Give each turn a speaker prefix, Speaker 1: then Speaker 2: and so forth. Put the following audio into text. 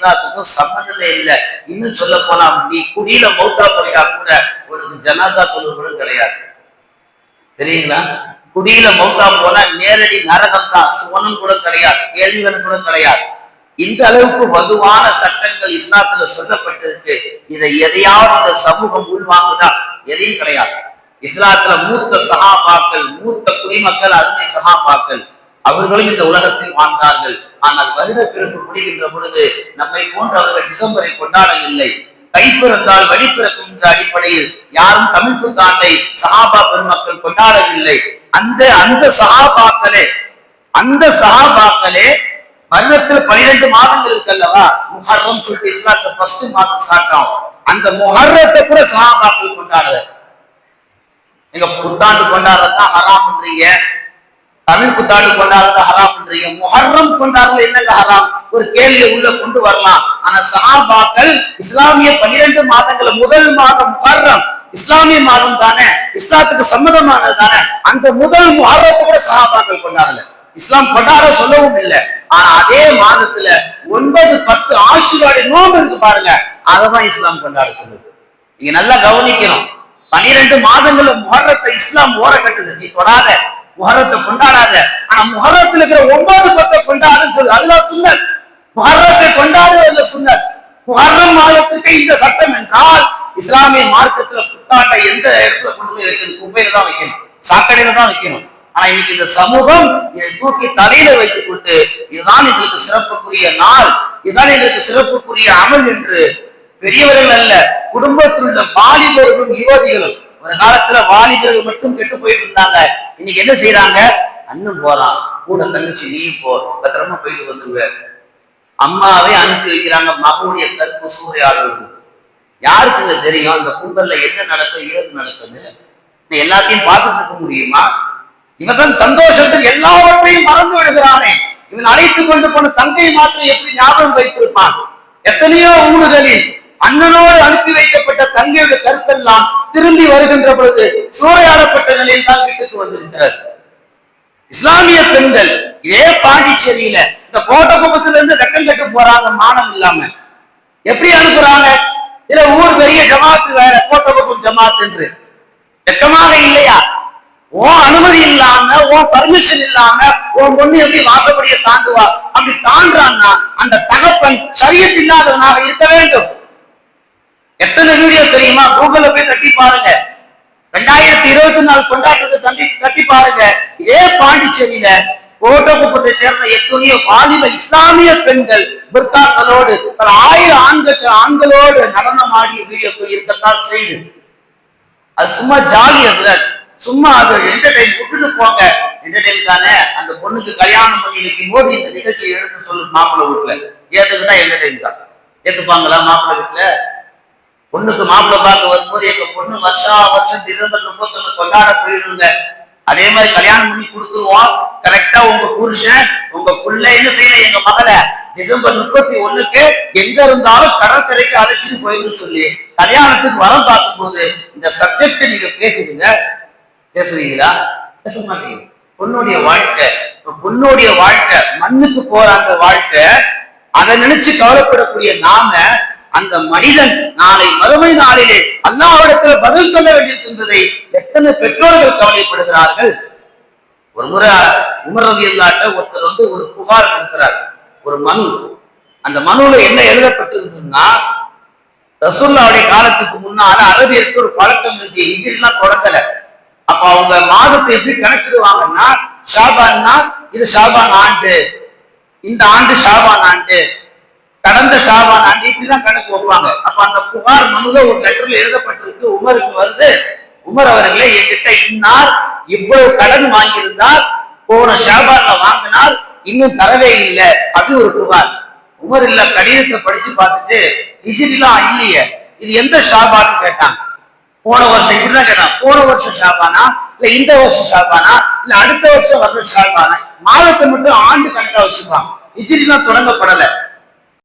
Speaker 1: இஸ்லாத்துக்கும் சம்மந்தமே இல்லை. இன்னும் சொல்ல போனா நீ குடியில மௌத்தா போயிட்டா கூட உனக்கு ஜனாதா தொழுகளும் கிடையாது. தெரியுங்களா? குடியில மௌத்தா போனா நேரடி நரகம் தான், சுவனம் கூட கிடையாது, கேள்விகளும் கூட கிடையாது. இந்த அளவுக்கு வலுவான சட்டங்கள் இஸ்லாத்துல சொல்லப்பட்டிருக்கு. இதை எதையாவது இந்த சமூகம் உள்வாங்குதா? எதையும் கிடையாது. இஸ்லாத்துல மூத்த சஹாபாக்கள், மூத்த குடிமக்கள், அருமை சஹாபாக்கள், அவர்களும் இந்த உலகத்தில் வாழ்ந்தார்கள். ஆனால் வருட பிறப்பு முடிகின்ற பொழுது நம்மை போன்று அவர்கள் டிசம்பரை கொண்டாடவில்லை. கைப்பிறந்தால் வழிபிறக்கும் என்ற அடிப்படையில் யாரும் தமிழ் புத்தாண்டை சஹாபா பெருமக்கள் கொண்டாடவில்லை. அந்த சஹாபாக்களே வருடத்தில் 12 மாதங்கள் இருக்கல்லவா, முஹர்ரம் சொல்லிட்டு இஸ்லாத்துல ஃபர்ஸ்ட் மாதம் ஸ்டார்ட் ஆகும். அந்த முஹர்ரத்தை கூட சஹாபாக்கள் கொண்டாடுற. நீங்க புத்தாண்டு கொண்டாடுறதுதான் ஹராம்ன்றீங்க, தமிழ் புத்தாண்டு கொண்டாடுறது ஹராம்ன்றீங்க, முஹர்ரம் கொண்டாடுறது என்னங்க ஹராம்? ஒரு கேள்வியை உள்ள கொண்டு வரலாம். ஆனா சஹாபாக்கள் இஸ்லாமிய 12 மாதங்கள முதல் மாதம் முஹர்ரம் இஸ்லாமிய மாதம் தானே, இஸ்லாத்துக்கு சம்மதமானது தானே, அந்த முதல் முஹர்ரத்தை கூட சஹாபாக்கள் கொண்டாடல. இஸ்லாம் கொண்டாட சொல்லவும் இல்லை. ஆனா அதே மாதத்துல 9, 10 ஆஷுராவுடைய நோன்பு இருக்கு பாருங்க, அததான் இஸ்லாம் கொண்டாட சொல்லுது. நீங்க நல்லா கவனிக்கணும். 12 மாதங்கள்ல முஹர்ரத்தை இஸ்லாம் ஓர கட்டுது. நீ தொடாத, முஹர்ரத்தை கொண்டாடாத. ஆனா முஹர்ரத்தில் இருக்கிற 9, 10 கொண்டாடுறது அதுதான் சுன்னத். முஹர்ரத்தை கொண்டாடுவதில் சுன்னத். முஹர்ரம் மாதத்திற்கு இந்த சட்டம் என்றால் இஸ்லாமிய மார்க்கத்துல புத்தாண்டை எந்த இடத்துல கொண்டு போய் வைக்கிறது? குப்பையில தான் வைக்கணும், சாக்கடையில தான் வைக்கணும். ஆனா இன்னைக்கு இந்த சமூகம் இதை தூக்கி தலையில வைத்துக் கொண்டு இதுதான் எங்களுக்கு சிறப்புக்குரிய நாள், இதுதான் எங்களுக்கு சிறப்புக்குரிய அமல் என்று பெரியவர்கள் அல்ல, குடும்பத்தில் உள்ள வாலிபர்களும் யுவதிகளும். ஒரு காலத்துல வாலிபர்கள் மட்டும் கெட்டு போயிட்டு இருந்தாங்க. இன்னைக்கு என்ன செய்யறாங்க? அண்ணன் போறான், கூட தங்கச்சி நீயும் போ, பத்திரமா போயிட்டு வந்துருவ. அம்மாவே அனுப்பி வைக்கிறாங்க. மகனுடைய கருப்பு சூறையாடுவது யாருக்குங்க தெரியும்? அந்த கும்பல்ல என்ன நடக்கும், ஏது நடக்குது எல்லாத்தையும் பார்த்துட்டு இருக்க முடியுமா? இவன் சந்தோஷத்தில் எல்லாவற்றையும் மறந்து விடுகிறானே. இவன் அழைத்து கொண்டு போன தங்கை மாத்திரம் எப்படி ஞாபகம் வைத்திருப்பான்? எத்தனையோ ஊடுகளில் அண்ணனோடு அனுப்பி வைக்கப்பட்ட தங்கையுடைய கருப்பெல்லாம் திரும்பி வருகின்ற பொழுது சூறையாடப்பட்ட நிலையில் தான் வீட்டுக்கு வந்திருக்கிறது. இஸ்லாமிய பெண்கள் இதே பாண்டிச்சேரியில இந்த கோட்டக்குப்பத்துல இருந்து வெக்கம் கட்டு போறாங்க, மானம் இல்லாம. எப்படி அனுப்புறாங்க? இதுல ஊர் பெரிய ஜமாத்து வேற, கோட்டக்குப்பம் ஜமாத் என்று. வெக்கமாக இல்லையா? ஓ அனுமதி இல்லாம, ஓ பர்மிஷன் இல்லாம உன் பொண்ணு எப்படி வாசப்படியை தாண்டுவா? அப்படி தாண்டான்னா அந்த தகப்பன் சரியத் இல்லாதவனாக இருக்க வேண்டும். எத்தனை வீடியோ தெரியுமா? கூகுள்ல போய் தட்டி பாருங்க. 2024 கொண்டாட்டத்தை தட்டி பாருங்க. இதே பாண்டிச்சேரியில கோட்டக்குப்பத்தை சேர்ந்த எத்தனையோ வாலிப இஸ்லாமிய பெண்கள் புர்காக்களோடு பல 1000 ஆண்களோடு நடனம் ஆடிய வீடியோக்கள் இருக்கத்தான் செய்து. அது சும்மா ஜாலி, அதுல சும்மா அது என்டர்டைன் விட்டுட்டு போங்க. என்டர்டைன் தானே. அந்த பொண்ணுக்கு கல்யாணம் பண்ணி வைக்கும் போது இந்த நிகழ்ச்சியை எடுத்து சொல்லு மாப்பிள்ளை வீட்டுல. ஏத்துக்கிட்டா என்டர்டைன் தான். ஏத்துப்பாங்களா மாப்பிள்ளை வீட்டுல? பொண்ணுக்கு மாப்பிள்ளை பார்க்க வரும்போது எங்க பொண்ணு வருஷம் டிசம்பர் 31 கொண்டாட போயிடுங்க. அதே மாதிரி கல்யாணம் பண்ணி கொடுத்துருவோம். கரெக்டா உங்க புருஷன் உங்க புள்ள என்ன செய்யணும்? எங்க மகளை டிசம்பர் 31க்கு எங்க இருந்தாலும் கடற்கரைக்கு அழைச்சிட்டு போயிருந்து சொல்லி கல்யாணத்துக்கு வரம் பார்க்கும் போது இந்த சப்ஜெக்ட் நீங்க பேசுவீங்களா? பேச மாட்டீங்க. பொண்ணுடைய வாழ்க்கை மண்ணுக்கு போற அந்த வாழ்க்கை, அதை நினைச்சு கவலைப்படக்கூடிய நாம அந்த மனிதன் நாளை மறுமை நாளிலே அல்லாஹ்விடத்தில் பதில் சொல்ல வேண்டியிருக்கின்றதை எத்தனை பெற்றோர்கள் கவலைப்படுகிறார்கள். ஒரு முறை உமர் ரலியல்லாஹு ஒருத்தர் ஒரு புகார் கொடுக்கிறார், ஒரு மனு. அந்த மனுல என்ன எழுதப்பட்டிருந்ததுன்னா, ரசூலுல்லாஹ்வுடைய காலத்துக்கு முன்னால அரபியருக்கு ஒரு பழக்கம் இருந்துச்சு, ஹிஜ்ரிலாம் தொடங்கல. அப்ப அவங்க மாதத்தை எப்படி கணக்கிடுவாங்கன்னா, ஷாபான்னா இது ஷாபான் ஆண்டு, இந்த ஆண்டு ஷாபான் ஆண்டு, கடந்த ஷாபான் ஆண்டு, இப்படிதான் கணக்கு வைப்பாங்க. அப்ப அந்த புகார் மனுல ஒரு லெட்டர்ல எழுதப்பட்டிருக்கு, உமருக்கு வருது. உமர் அவர்களே, என்கிட்ட இன்னார் இவ்வளவு கடன் வாங்கியிருந்தால் போன ஷாபான்ல வாங்கினால் இன்னும் தரவே இல்லை அப்படி ஒரு புகார். உமர் இல்ல கடிதத்தை படிச்சு பார்த்துட்டு, ஹிஜ்ரிலாம் இல்லையே, இது எந்த ஷாபான்னு கேட்டாங்க. போன வருஷம் இப்படிதான் கேட்டாங்க, போன வருஷம் ஷாபானா இல்ல இந்த வருஷம் ஷாபானா இல்ல அடுத்த வருஷம் வர்ற ஷாபானா? மாதத்தை மட்டும் ஆண்டு கணக்கா வச்சுப்பாங்க. ஹிஜ்ரிலாம் தொடங்கப்படல.